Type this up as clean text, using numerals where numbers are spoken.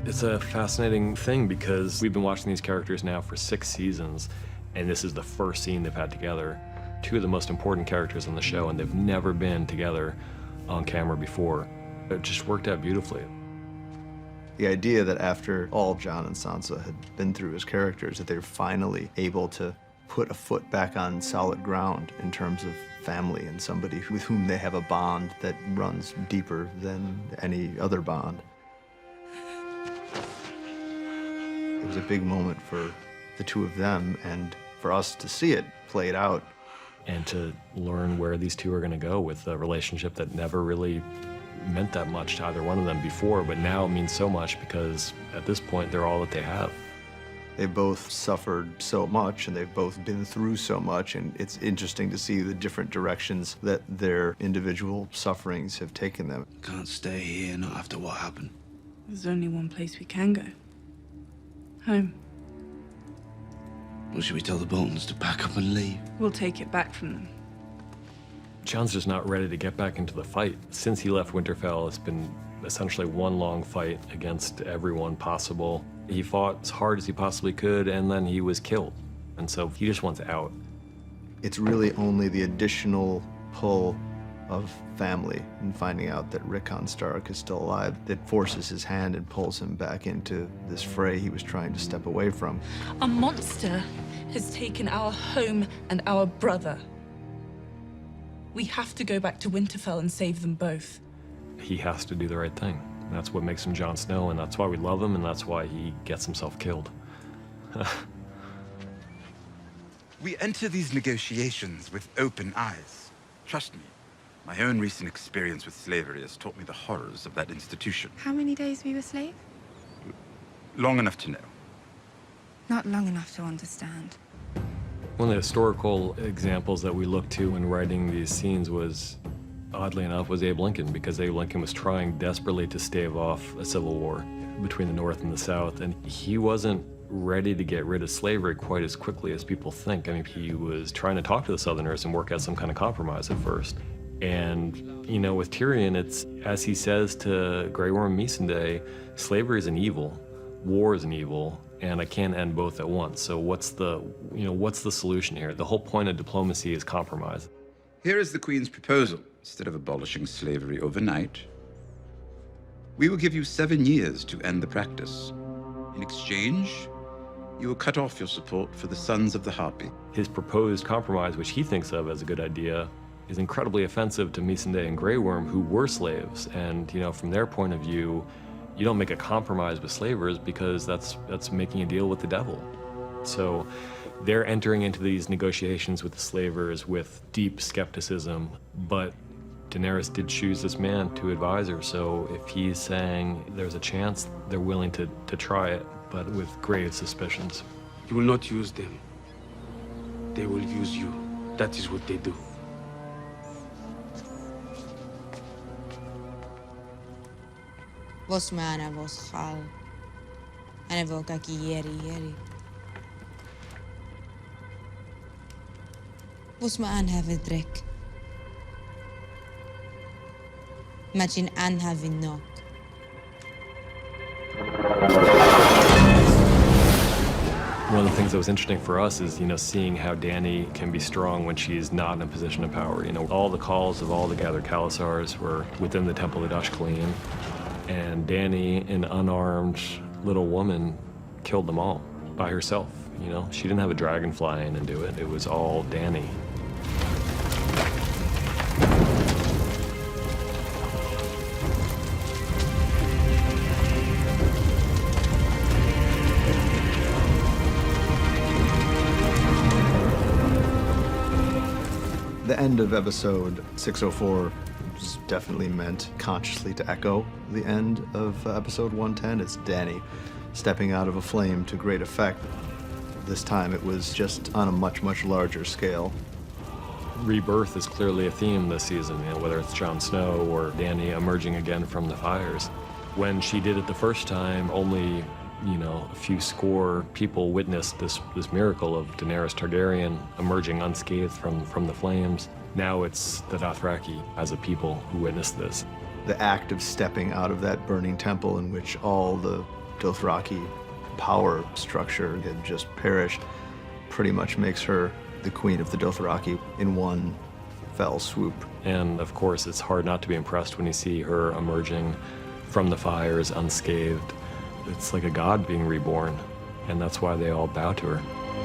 It's a fascinating thing because we've been watching these characters now for 6 seasons, and this is the first scene they've had together. 2 of the most important characters on the show, and they've never been together on camera before. It just worked out beautifully. The idea that after all Jon and Sansa had been through as characters, that they're finally able to put a foot back on solid ground in terms of family and somebody with whom they have a bond that runs deeper than any other bond. It was a big moment for the 2 of them, and for us to see it played out. And to learn where these 2 are going to go with a relationship that never really meant that much to either one of them before, but now it means so much because at this point they're all that they have. They both suffered so much, and they've both been through so much, and it's interesting to see the different directions that their individual sufferings have taken them. Can't stay here, not after what happened. There's only one place we can go. Home. Or should we tell the Boltons to pack up and leave? We'll take it back from them. Jon's just not ready to get back into the fight. Since he left Winterfell, it's been essentially one long fight against everyone possible. He fought as hard as he possibly could, and then he was killed. And so he just wants out. It's really only the additional pull of family and finding out that Rickon Stark is still alive that forces his hand and pulls him back into this fray he was trying to step away from. A monster has taken our home and our brother. We have to go back to Winterfell and save them both. He has to do the right thing. And that's what makes him Jon Snow, and that's why we love him, and that's why he gets himself killed. We enter these negotiations with open eyes. Trust me, my own recent experience with slavery has taught me the horrors of that institution. How many days were you a slave? Long enough to know. Not long enough to understand. One of the historical examples that we looked to when writing these scenes was, oddly enough, was Abe Lincoln, because Abe Lincoln was trying desperately to stave off a civil war between the North and the South, and he wasn't ready to get rid of slavery quite as quickly as people think. I mean, he was trying to talk to the Southerners and work out some kind of compromise at first. And, you know, with Tyrion, it's, as he says to Grey Worm Missandei, slavery is an evil, war is an evil, and I can't end both at once. So what's the solution here? The whole point of diplomacy is compromise. Here is the Queen's proposal. Instead of abolishing slavery overnight, we will give you 7 years to end the practice. In exchange, you will cut off your support for the Sons of the Harpy. His proposed compromise, which he thinks of as a good idea, is incredibly offensive to Missandei and Grey Worm, who were slaves. And, you know, from their point of view, you don't make a compromise with slavers because that's making a deal with the devil. So they're entering into these negotiations with the slavers with deep skepticism, but Daenerys did choose this man to advise her, so if he's saying there's a chance, they're willing to try it, but with grave suspicions. You will not use them. They will use you. That is what they do. Vos mana vos hal. Ane voka ki yeri. Vos ma an have a drink. Machin an have knock. One of the things that was interesting for us is, you know, seeing how Dany can be strong when she's not in a position of power. You know, all the calls of all the gathered Khalasars were within the Temple of Dashkaleen, and Dany, an unarmed little woman, killed them all by herself. You know, she didn't have a dragon fly in and do it. It was all Dany. The end of episode 604 was definitely meant consciously to echo the end of episode 110. It's Dany stepping out of a flame to great effect. This time it was just on a much, much larger scale. Rebirth is clearly a theme this season, you know, whether it's Jon Snow or Dany emerging again from the fires. When she did it the first time, only, you know, a few score people witnessed this miracle of Daenerys Targaryen emerging unscathed from the flames. Now it's the Dothraki as a people who witnessed this. The act of stepping out of that burning temple in which all the Dothraki power structure had just perished, pretty much makes her the queen of the Dothraki in one fell swoop. And of course, it's hard not to be impressed when you see her emerging from the fires unscathed. It's like a god being reborn, and that's why they all bow to her.